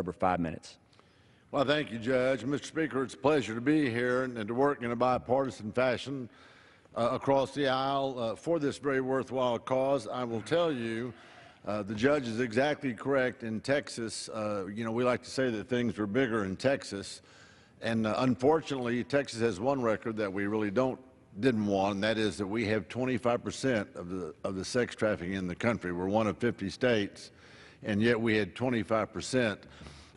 Barber, 5 minutes. Well, thank you, Judge. Mr. Speaker, it's a pleasure to be here and to work in a bipartisan fashion across the aisle for this very worthwhile cause. I will tell you, the judge is exactly correct. In Texas, we like to say that things are bigger in Texas, and unfortunately, Texas has one record that we really didn't want, and that is that we have 25% of the sex trafficking in the country. We're one of 50 states, and yet we had 25%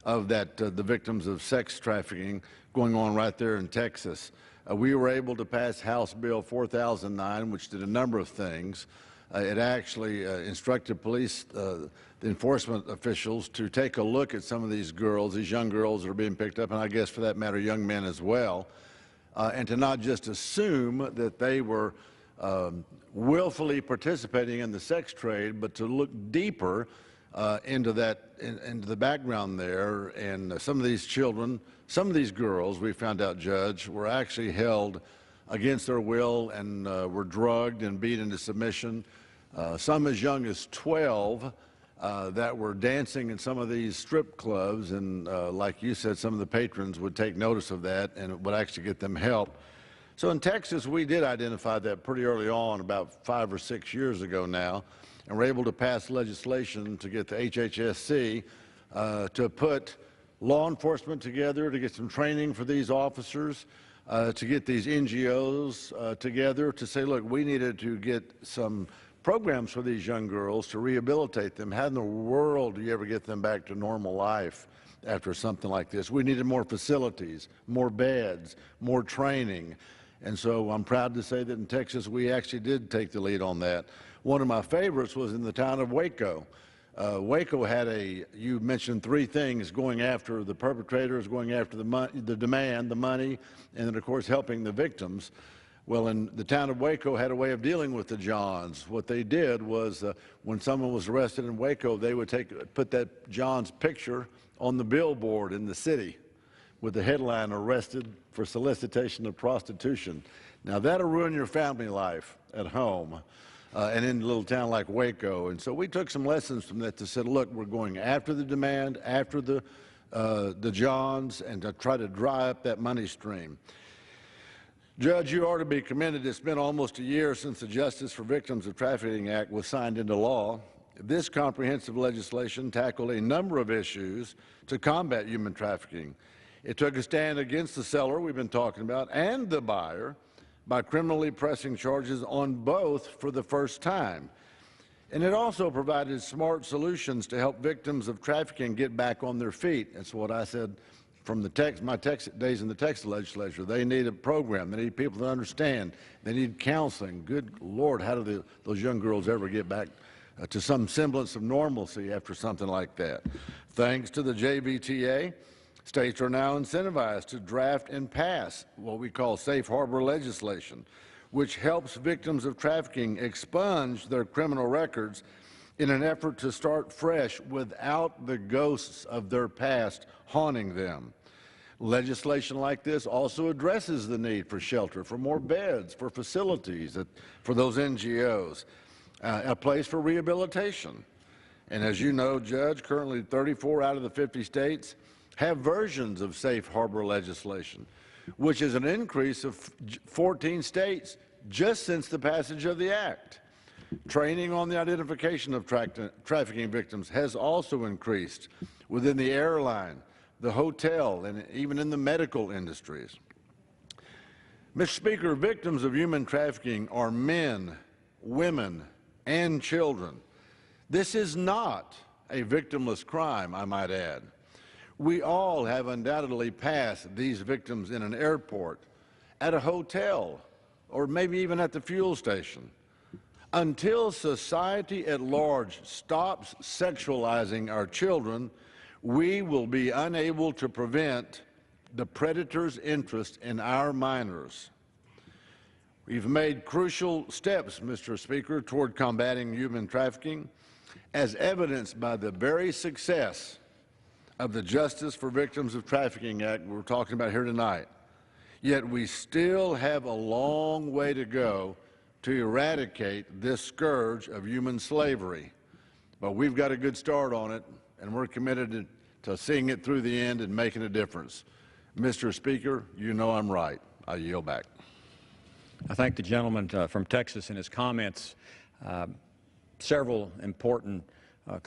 of that, the victims of sex trafficking going on right there in Texas. We were able to pass House Bill 4009, which did a number of things. It actually instructed police, the enforcement officials, to take a look at some of these girls, these young girls that are being picked up, and I guess for that matter, young men as well, and to not just assume that they were willfully participating in the sex trade, but to look deeper into the background there. And some of these children, some of these girls, we found out, Judge, were actually held against their will and were drugged and beat into submission. Some as young as 12 that were dancing in some of these strip clubs, and like you said, some of the patrons would take notice of that and it would actually get them help. So in Texas, we did identify that pretty early on, about 5 or 6 years ago now, and were able to pass legislation to get the HHSC to put law enforcement together, to get some training for these officers, to get these NGOs together to say, look, we needed to get some programs for these young girls to rehabilitate them. How in the world do you ever get them back to normal life after something like this? We needed more facilities, more beds, more training. And so I'm proud to say that in Texas, we actually did take the lead on that. One of my favorites was in the town of Waco. Waco had you mentioned 3 things: going after the perpetrators, going after the demand, the money, and then, of course, helping the victims. Well, in the town of Waco had a way of dealing with the Johns. What they did was when someone was arrested in Waco, they would put that John's picture on the billboard in the city with the headline, "Arrested for Solicitation of Prostitution." Now, that'll ruin your family life at home and in a little town like Waco. And so we took some lessons from that to say, look, we're going after the demand, after the Johns, and to try to dry up that money stream. Judge, you ought to be commended. It's been almost a year since the Justice for Victims of Trafficking Act was signed into law. This comprehensive legislation tackled a number of issues to combat human trafficking. It took a stand against the seller we've been talking about and the buyer by criminally pressing charges on both for the first time. And it also provided smart solutions to help victims of trafficking get back on their feet. That's what I said from my days in the Texas legislature. They need a program. They need people to understand. They need counseling. Good Lord, how do those young girls ever get back to some semblance of normalcy after something like that? Thanks to the JVTA, states are now incentivized to draft and pass what we call safe harbor legislation, which helps victims of trafficking expunge their criminal records in an effort to start fresh without the ghosts of their past haunting them. Legislation like this also addresses the need for shelter, for more beds, for facilities, for those NGOs, a place for rehabilitation. And as you know, Judge, currently 34 out of the 50 states have versions of safe harbor legislation, which is an increase of 14 states just since the passage of the act. Training on the identification of trafficking victims has also increased within the airline, the hotel, and even in the medical industries. Mr. Speaker, victims of human trafficking are men, women, and children. This is not a victimless crime, I might add. We all have undoubtedly passed these victims in an airport, at a hotel, or maybe even at the fuel station. Until society at large stops sexualizing our children, we will be unable to prevent the predator's interest in our minors. We've made crucial steps, Mr. Speaker, toward combating human trafficking, as evidenced by the very success of the Justice for Victims of Trafficking Act we're talking about here tonight. Yet we still have a long way to go to eradicate this scourge of human slavery. But we've got a good start on it, and we're committed to seeing it through the end and making a difference. Mr. Speaker, you know I'm right. I yield back. I thank the gentleman from Texas in his comments. Several important comments.